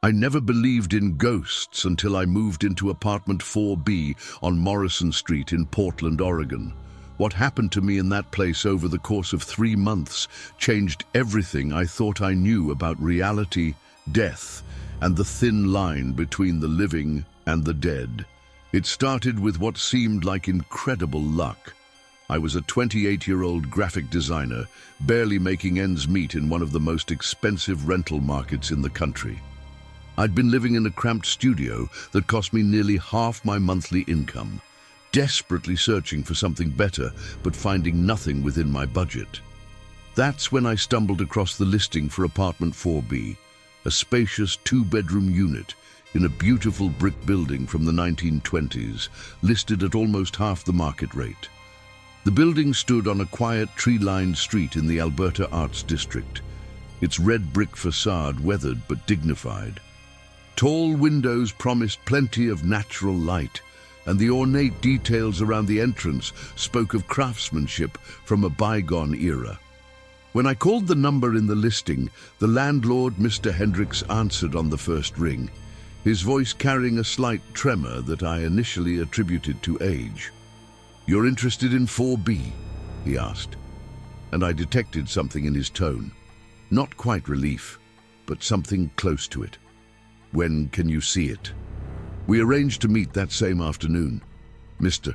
I never believed in ghosts until I moved into apartment 4B on Morrison Street in Portland, Oregon. What happened to me in that place over the course of 3 months changed everything I thought I knew about reality, death, and the thin line between the living and the dead. It started with what seemed like incredible luck. I was a 28-year-old graphic designer, barely making ends meet in one of the most expensive rental markets in the country. I'd been living in a cramped studio that cost me nearly half my monthly income, desperately searching for something better, but finding nothing within my budget. That's when I stumbled across the listing for apartment 4B, a spacious 2-bedroom unit in a beautiful brick building from the 1920s, listed at almost half the market rate. The building stood on a quiet tree-lined street in the Alberta Arts District, its red brick facade weathered but dignified. Tall windows promised plenty of natural light, and the ornate details around the entrance spoke of craftsmanship from a bygone era. When I called the number in the listing, the landlord, Mr. Hendricks, answered on the first ring, his voice carrying a slight tremor that I initially attributed to age. "You're interested in 4B?" he asked, and I detected something in his tone. Not quite relief, but something close to it. "When can you see it?" We arranged to meet that same afternoon. Mr.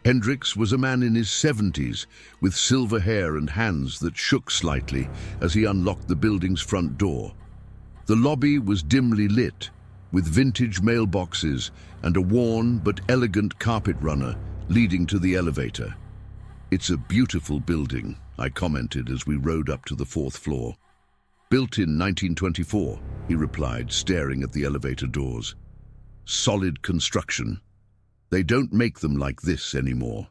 Hendricks was a man in his 70s, with silver hair and hands that shook slightly as he unlocked the building's front door. The lobby was dimly lit, with vintage mailboxes and a worn but elegant carpet runner leading to the elevator. "It's a beautiful building," I commented as we rode up to the 4th floor. "Built in 1924, he replied, staring at the elevator doors. "Solid construction. They don't make them like this anymore."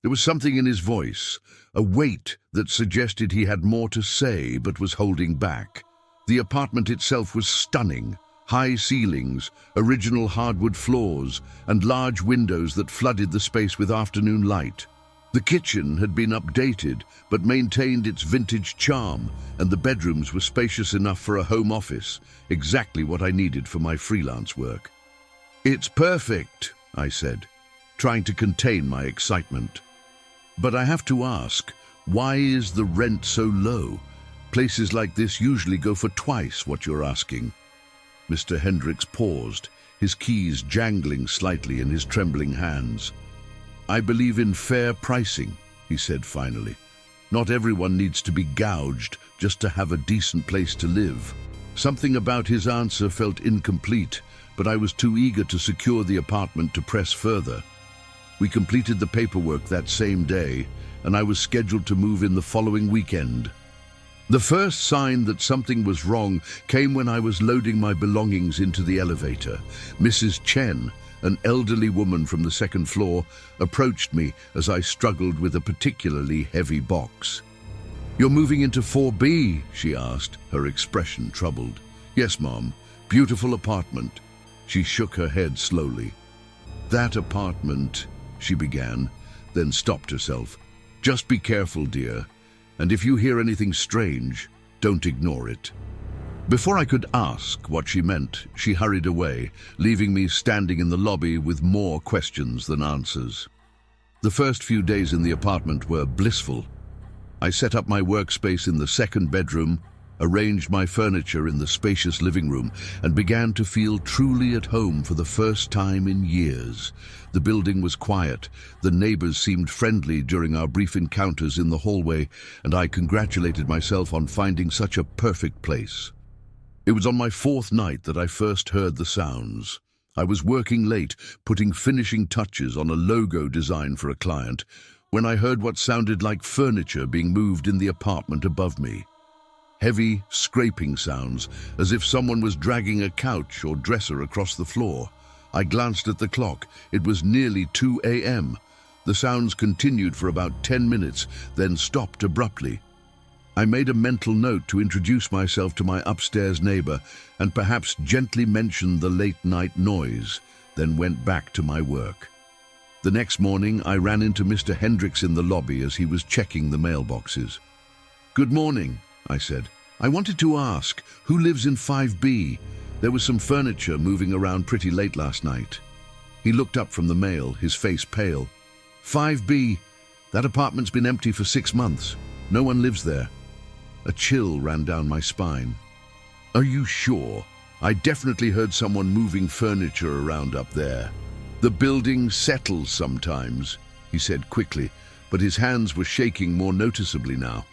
There was something in his voice, a weight that suggested he had more to say but was holding back. The apartment itself was stunning. High ceilings, original hardwood floors, and large windows that flooded the space with afternoon light. The kitchen had been updated, but maintained its vintage charm, and the bedrooms were spacious enough for a home office, exactly what I needed for my freelance work. "It's perfect," I said, trying to contain my excitement. "But I have to ask, why is the rent so low? Places like this usually go for twice what you're asking." Mr. Hendricks paused, his keys jangling slightly in his trembling hands. "I believe in fair pricing," he said finally. "Not everyone needs to be gouged just to have a decent place to live." Something about his answer felt incomplete, but I was too eager to secure the apartment to press further. We completed the paperwork that same day, and I was scheduled to move in the following weekend. The first sign that something was wrong came when I was loading my belongings into the elevator. Mrs. Chen, an elderly woman from the 2nd floor, approached me as I struggled with a particularly heavy box. "You're moving into 4B?" she asked, her expression troubled. "Yes, Mom. Beautiful apartment." She shook her head slowly. "That apartment," she began, then stopped herself. "Just be careful, dear. And if you hear anything strange, don't ignore it." Before I could ask what she meant, she hurried away, leaving me standing in the lobby with more questions than answers. The first few days in the apartment were blissful. I set up my workspace in the 2nd bedroom, arranged my furniture in the spacious living room, and began to feel truly at home for the first time in years. The building was quiet, the neighbors seemed friendly during our brief encounters in the hallway, and I congratulated myself on finding such a perfect place. It was on my 4th night that I first heard the sounds. I was working late, putting finishing touches on a logo design for a client, when I heard what sounded like furniture being moved in the apartment above me. Heavy, scraping sounds, as if someone was dragging a couch or dresser across the floor. I glanced at the clock. It was nearly 2 a.m. The sounds continued for about 10 minutes, then stopped abruptly. I made a mental note to introduce myself to my upstairs neighbor and perhaps gently mention the late-night noise, then went back to my work. The next morning, I ran into Mr. Hendricks in the lobby as he was checking the mailboxes. "Good morning," I said. "I wanted to ask, who lives in 5B? There was some furniture moving around pretty late last night. He looked up from the mail, his face pale. 5B, that apartment's been empty for 6 months. No one lives there. A chill ran down my spine. Are you sure? I definitely heard someone moving furniture around up there. The building settles sometimes, he said quickly, but his hands were shaking more noticeably now.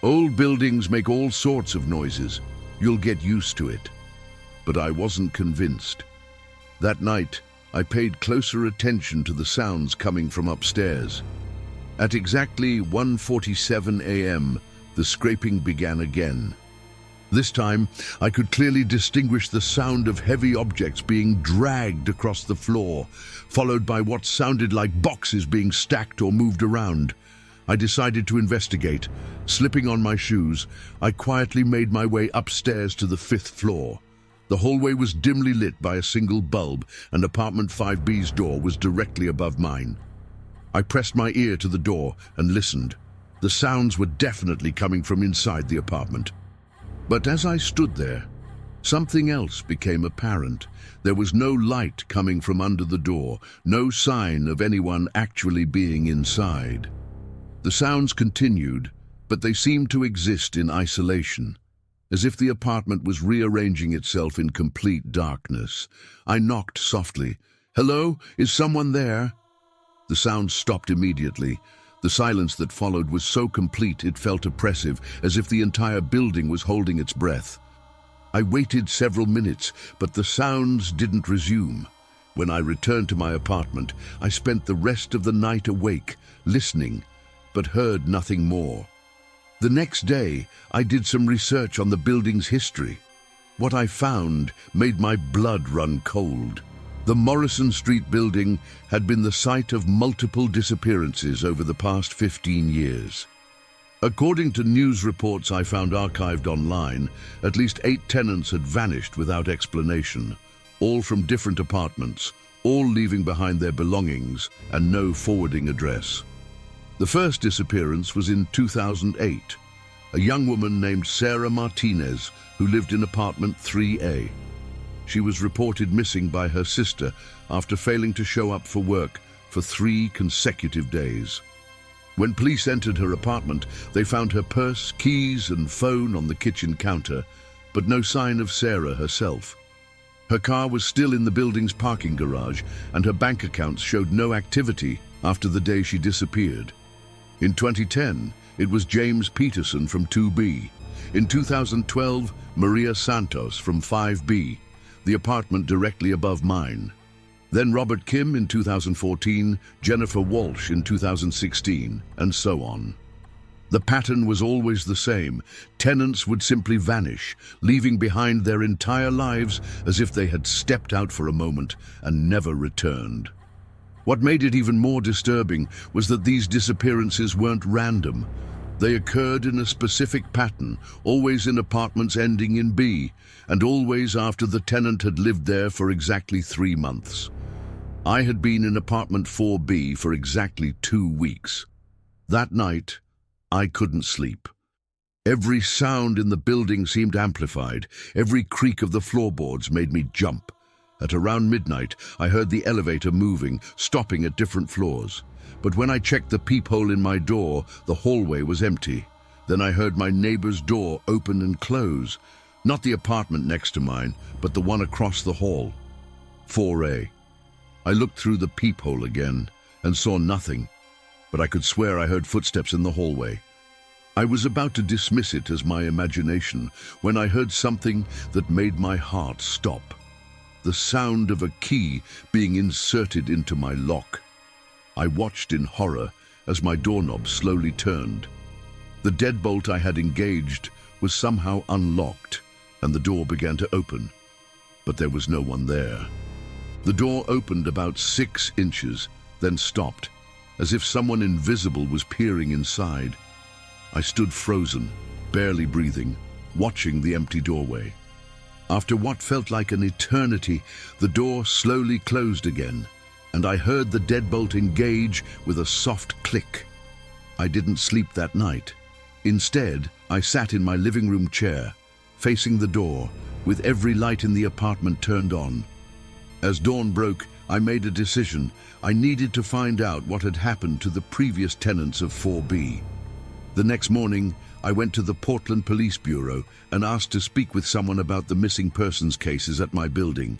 Old buildings make all sorts of noises. You'll get used to it. But I wasn't convinced. That night, I paid closer attention to the sounds coming from upstairs. At exactly 1:47 a.m., the scraping began again. This time, I could clearly distinguish the sound of heavy objects being dragged across the floor, followed by what sounded like boxes being stacked or moved around. I decided to investigate. Slipping on my shoes, I quietly made my way upstairs to the 5th floor. The hallway was dimly lit by a single bulb, and apartment 5B's door was directly above mine. I pressed my ear to the door and listened. The sounds were definitely coming from inside the apartment. But as I stood there, something else became apparent. There was no light coming from under the door, no sign of anyone actually being inside. The sounds continued, but they seemed to exist in isolation, as if the apartment was rearranging itself in complete darkness. I knocked softly. "Hello? Is someone there?" The sound stopped immediately. The silence that followed was so complete it felt oppressive, as if the entire building was holding its breath. I waited several minutes, but the sounds didn't resume. When I returned to my apartment, I spent the rest of the night awake, listening, but heard nothing more. The next day, I did some research on the building's history. What I found made my blood run cold. The Morrison Street building had been the site of multiple disappearances over the past 15 years. According to news reports I found archived online, at least 8 tenants had vanished without explanation, all from different apartments, all leaving behind their belongings and no forwarding address. The first disappearance was in 2008, a young woman named Sarah Martinez who lived in apartment 3A. She was reported missing by her sister after failing to show up for work for 3 consecutive days. When police entered her apartment, they found her purse, keys, and phone on the kitchen counter, but no sign of Sarah herself. Her car was still in the building's parking garage, and her bank accounts showed no activity after the day she disappeared. In 2010, it was James Peterson from 2B. In 2012, Maria Santos from 5B, the apartment directly above mine. Then Robert Kim in 2014, Jennifer Walsh in 2016, and so on. The pattern was always the same. Tenants would simply vanish, leaving behind their entire lives as if they had stepped out for a moment and never returned. What made it even more disturbing was that these disappearances weren't random. They occurred in a specific pattern, always in apartments ending in B, and always after the tenant had lived there for exactly 3 months. I had been in apartment 4B for exactly 2 weeks. That night, I couldn't sleep. Every sound in the building seemed amplified. Every creak of the floorboards made me jump. At around midnight, I heard the elevator moving, stopping at different floors. But when I checked the peephole in my door, the hallway was empty. Then I heard my neighbor's door open and close. Not the apartment next to mine, but the one across the hall. 4A. I looked through the peephole again and saw nothing, but I could swear I heard footsteps in the hallway. I was about to dismiss it as my imagination when I heard something that made my heart stop. The sound of a key being inserted into my lock. I watched in horror as my doorknob slowly turned. The deadbolt I had engaged was somehow unlocked, and the door began to open, but there was no one there. The door opened about 6 inches, then stopped, as if someone invisible was peering inside. I stood frozen, barely breathing, watching the empty doorway. After what felt like an eternity, the door slowly closed again, and I heard the deadbolt engage with a soft click. I didn't sleep that night. Instead, I sat in my living room chair, facing the door, with every light in the apartment turned on. As dawn broke, I made a decision. I needed to find out what had happened to the previous tenants of 4B. The next morning, I went to the Portland Police Bureau and asked to speak with someone about the missing persons cases at my building.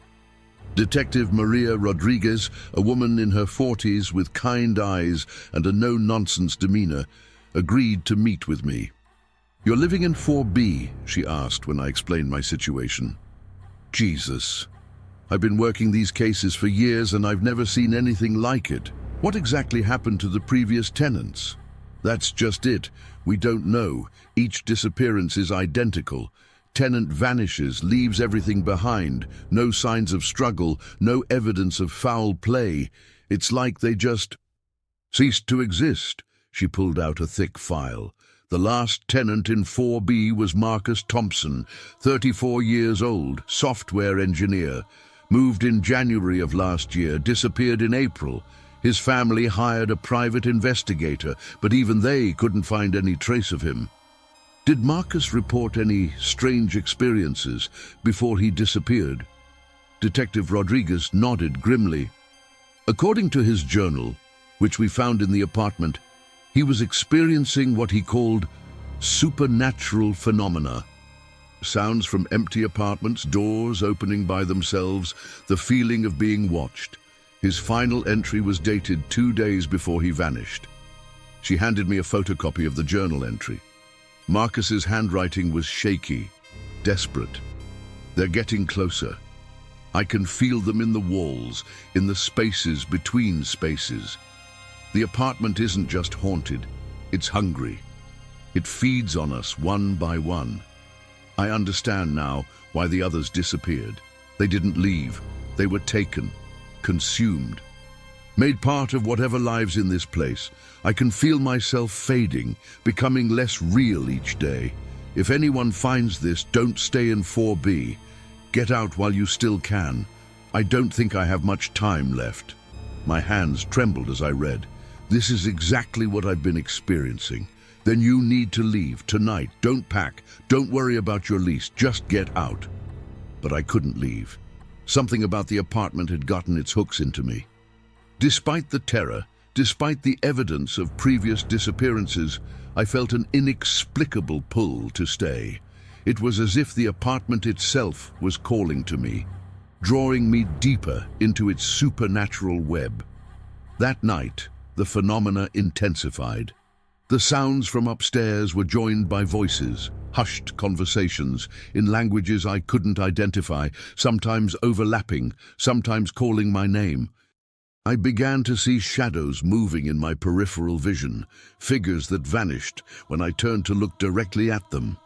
Detective Maria Rodriguez, a woman in her 40s with kind eyes and a no-nonsense demeanor, agreed to meet with me. "You're living in 4B, she asked when I explained my situation. Jesus. I've been working these cases for years and I've never seen anything like it. What exactly happened to the previous tenants? That's just it. We don't know. Each disappearance is identical. Tenant vanishes, leaves everything behind. No signs of struggle, no evidence of foul play. It's like they just ceased to exist." She pulled out a thick file. "The last tenant in 4B was Marcus Thompson, 34 years old, software engineer. Moved in January of last year, disappeared in April. His family hired a private investigator, but even they couldn't find any trace of him." "Did Marcus report any strange experiences before he disappeared?" Detective Rodriguez nodded grimly. "According to his journal, which we found in the apartment, he was experiencing what he called supernatural phenomena. Sounds from empty apartments, doors opening by themselves, the feeling of being watched. His final entry was dated 2 days before he vanished." She handed me a photocopy of the journal entry. Marcus's handwriting was shaky, desperate. "They're getting closer. I can feel them in the walls, in the spaces between spaces. The apartment isn't just haunted, it's hungry. It feeds on us one by one. I understand now why the others disappeared. They didn't leave. They were taken, consumed, made part of whatever lives in this place. I can feel myself fading, becoming less real each day. If anyone finds this, don't stay in 4B. Get out while you still can. I don't think I have much time left." My hands trembled as I read. "This is exactly what I've been experiencing. Then you need to leave tonight. Don't pack. Don't worry about your lease. Just get out." But I couldn't leave. Something about the apartment had gotten its hooks into me. Despite the terror, despite the evidence of previous disappearances, I felt an inexplicable pull to stay. It was as if the apartment itself was calling to me, drawing me deeper into its supernatural web. That night, the phenomena intensified. The sounds from upstairs were joined by voices, hushed conversations, in languages I couldn't identify, sometimes overlapping, sometimes calling my name. I began to see shadows moving in my peripheral vision, figures that vanished when I turned to look directly at them.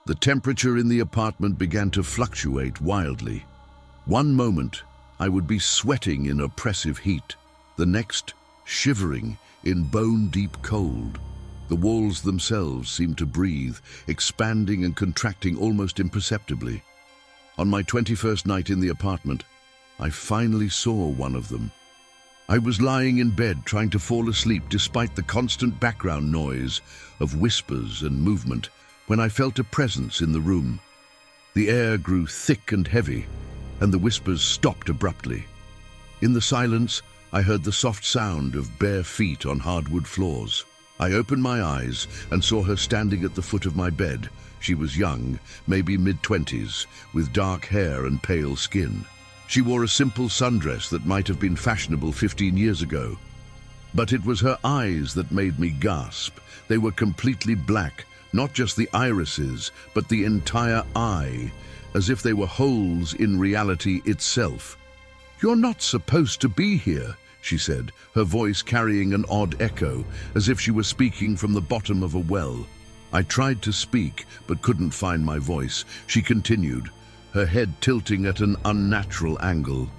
The temperature in the apartment began to fluctuate wildly. One moment, I would be sweating in oppressive heat. The next, shivering in bone-deep cold. The walls themselves seemed to breathe, expanding and contracting almost imperceptibly. On my 21st night in the apartment, I finally saw one of them. I was lying in bed trying to fall asleep despite the constant background noise of whispers and movement when I felt a presence in the room. The air grew thick and heavy, and the whispers stopped abruptly. In the silence, I heard the soft sound of bare feet on hardwood floors. I opened my eyes and saw her standing at the foot of my bed. She was young, maybe mid-20s, with dark hair and pale skin. She wore a simple sundress that might have been fashionable 15 years ago. But it was her eyes that made me gasp. They were completely black, not just the irises, but the entire eye, as if they were holes in reality itself. "You're not supposed to be here," she said, her voice carrying an odd echo, as if she were speaking from the bottom of a well. I tried to speak, but couldn't find my voice. She continued, her head tilting at an unnatural angle.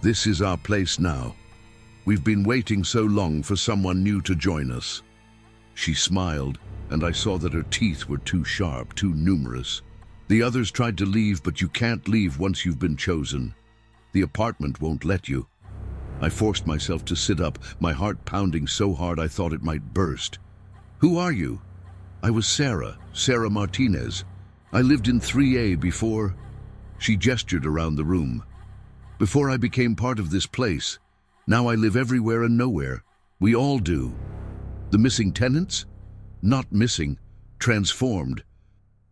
"This is our place now. We've been waiting so long for someone new to join us." She smiled, and I saw that her teeth were too sharp, too numerous. "The others tried to leave, but you can't leave once you've been chosen. The apartment won't let you." I forced myself to sit up, my heart pounding so hard I thought it might burst. "Who are you?" "I was Sarah Martinez. I lived in 3A before." She gestured around the room. "Before I became part of this place. Now I live everywhere and nowhere. We all do." "The missing tenants?" "Not missing, transformed.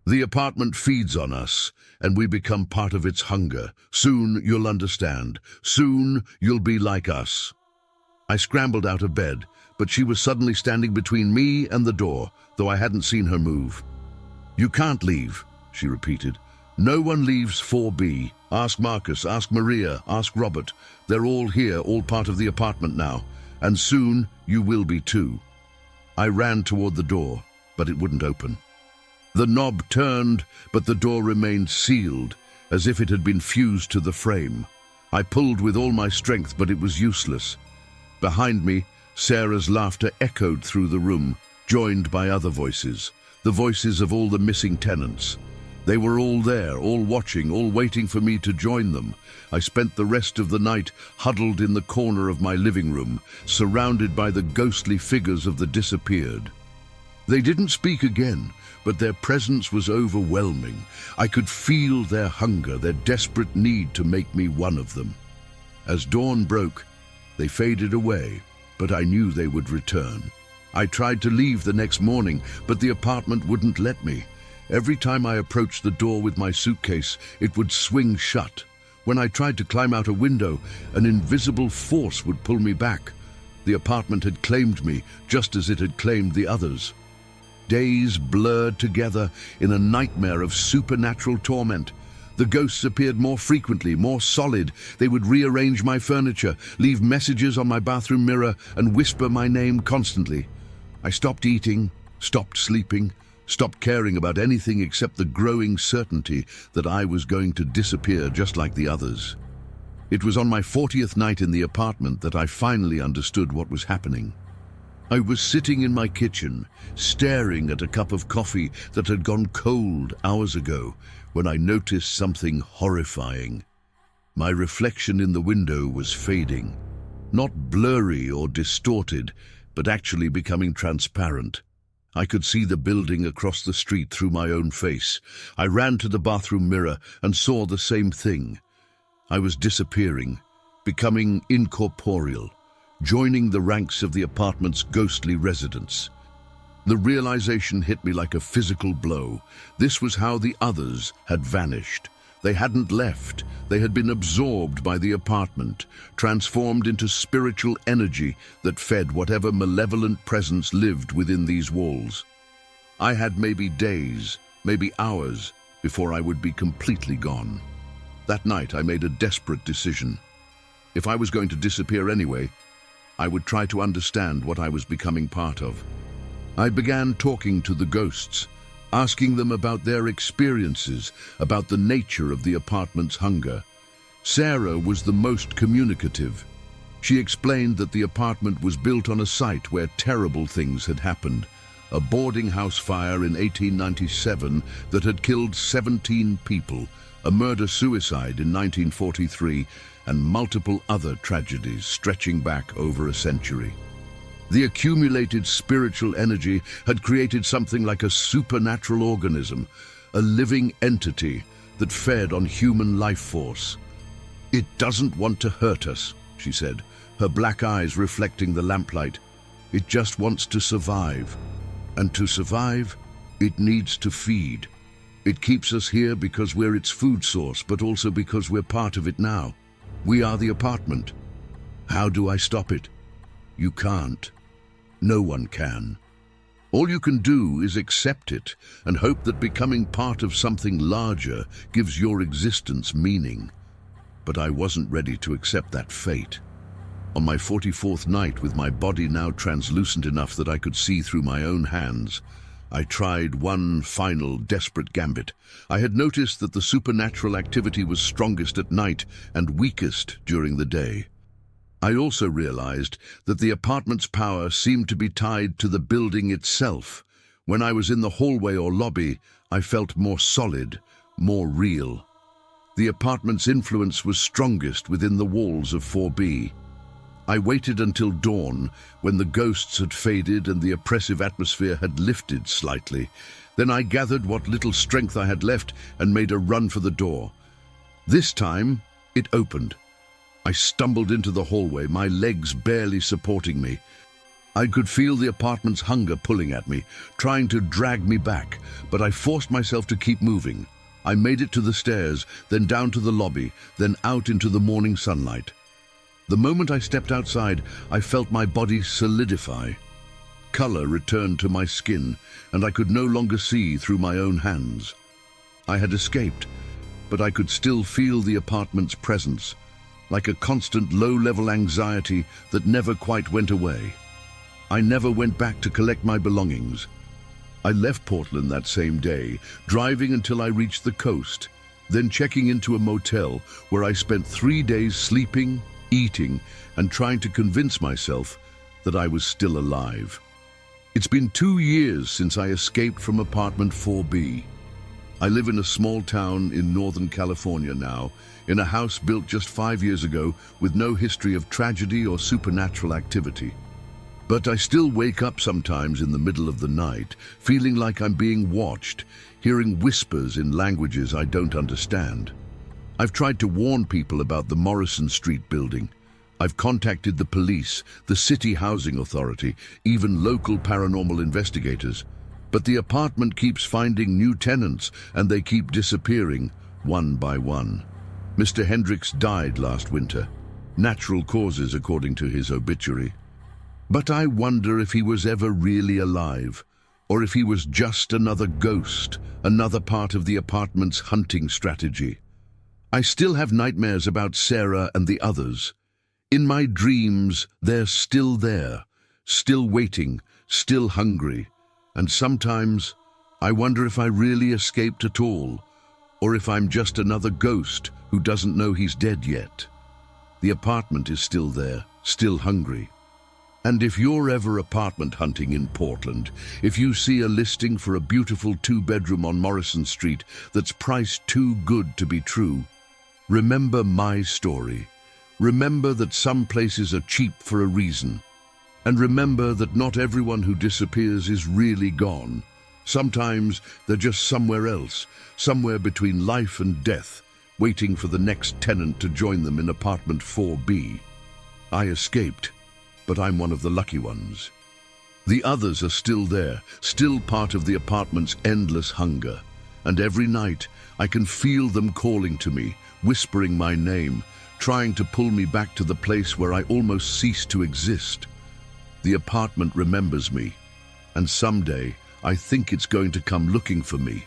The apartment feeds on us, and we become part of its hunger. Soon you'll understand. Soon you'll be like us." I scrambled out of bed, but she was suddenly standing between me and the door, though I hadn't seen her move. "You can't leave," she repeated. "No one leaves 4B. Ask Marcus, ask Maria, ask Robert. They're all here, all part of the apartment now, and soon you will be too." I ran toward the door, but it wouldn't open. The knob turned, but the door remained sealed, as if it had been fused to the frame. I pulled with all my strength, but it was useless. Behind me, Sarah's laughter echoed through the room, joined by other voices, the voices of all the missing tenants. They were all there, all watching, all waiting for me to join them. I spent the rest of the night huddled in the corner of my living room, surrounded by the ghostly figures of the disappeared. They didn't speak again, but their presence was overwhelming. I could feel their hunger, their desperate need to make me one of them. As dawn broke, they faded away, but I knew they would return. I tried to leave the next morning, but the apartment wouldn't let me. Every time I approached the door with my suitcase, it would swing shut. When I tried to climb out a window, an invisible force would pull me back. The apartment had claimed me, just as it had claimed the others. Days blurred together in a nightmare of supernatural torment. The ghosts appeared more frequently, more solid. They would rearrange my furniture, leave messages on my bathroom mirror, and whisper my name constantly. I stopped eating, stopped sleeping, stopped caring about anything except the growing certainty that I was going to disappear just like the others. It was on my 40th night in the apartment that I finally understood what was happening. I was sitting in my kitchen, staring at a cup of coffee that had gone cold hours ago, when I noticed something horrifying. My reflection in the window was fading, not blurry or distorted, but actually becoming transparent. I could see the building across the street through my own face. I ran to the bathroom mirror and saw the same thing. I was disappearing, becoming incorporeal, joining the ranks of the apartment's ghostly residents. The realization hit me like a physical blow. This was how the others had vanished. They hadn't left. They had been absorbed by the apartment, transformed into spiritual energy that fed whatever malevolent presence lived within these walls. I had maybe days, maybe hours, before I would be completely gone. That night I made a desperate decision. If I was going to disappear anyway, I would try to understand what I was becoming part of. I began talking to the ghosts, asking them about their experiences, about the nature of the apartment's hunger. Sarah was the most communicative. She explained that the apartment was built on a site where terrible things had happened. A boarding house fire in 1897 that had killed 17 people, a murder-suicide in 1943, and multiple other tragedies stretching back over a century. The accumulated spiritual energy had created something like a supernatural organism, a living entity that fed on human life force. "It doesn't want to hurt us," she said, her black eyes reflecting the lamplight. "It just wants to survive. And to survive, it needs to feed. It keeps us here because we're its food source, but also because we're part of it now. We are the apartment. How do I stop it? You can't. No one can. All you can do is accept it and hope that becoming part of something larger gives your existence meaning." But I wasn't ready to accept that fate. On my 44th night, with my body now translucent enough that I could see through my own hands, I tried one final desperate gambit. I had noticed that the supernatural activity was strongest at night and weakest during the day. I also realized that the apartment's power seemed to be tied to the building itself. When I was in the hallway or lobby, I felt more solid, more real. The apartment's influence was strongest within the walls of 4B. I waited until dawn, when the ghosts had faded and the oppressive atmosphere had lifted slightly. Then I gathered what little strength I had left and made a run for the door. This time, it opened. I stumbled into the hallway, my legs barely supporting me. I could feel the apartment's hunger pulling at me, trying to drag me back, but I forced myself to keep moving. I made it to the stairs, then down to the lobby, then out into the morning sunlight. The moment I stepped outside, I felt my body solidify. Color returned to my skin, and I could no longer see through my own hands. I had escaped, but I could still feel the apartment's presence, like a constant low-level anxiety that never quite went away. I never went back to collect my belongings. I left Portland that same day, driving until I reached the coast, then checking into a motel where I spent 3 days sleeping, eating, and trying to convince myself that I was still alive. It's been 2 years since I escaped from apartment 4B. I live in a small town in Northern California now, in a house built just 5 years ago with no history of tragedy or supernatural activity. But I still wake up sometimes in the middle of the night, feeling like I'm being watched, hearing whispers in languages I don't understand. I've tried to warn people about the Morrison Street building. I've contacted the police, the city housing authority, even local paranormal investigators. But the apartment keeps finding new tenants, and they keep disappearing, one by one. Mr. Hendricks died last winter. Natural causes, according to his obituary. But I wonder if he was ever really alive, or if he was just another ghost, another part of the apartment's hunting strategy. I still have nightmares about Sarah and the others. In my dreams, they're still there, still waiting, still hungry. And sometimes, I wonder if I really escaped at all, or if I'm just another ghost who doesn't know he's dead yet. The apartment is still there, still hungry. And if you're ever apartment hunting in Portland, if you see a listing for a beautiful 2-bedroom on Morrison Street that's priced too good to be true, remember my story. Remember that some places are cheap for a reason. And remember that not everyone who disappears is really gone. Sometimes they're just somewhere else, somewhere between life and death, waiting for the next tenant to join them in apartment 4B. I escaped, but I'm one of the lucky ones. The others are still there, still part of the apartment's endless hunger. And every night, I can feel them calling to me, whispering my name, trying to pull me back to the place where I almost ceased to exist. The apartment remembers me, and someday I think it's going to come looking for me.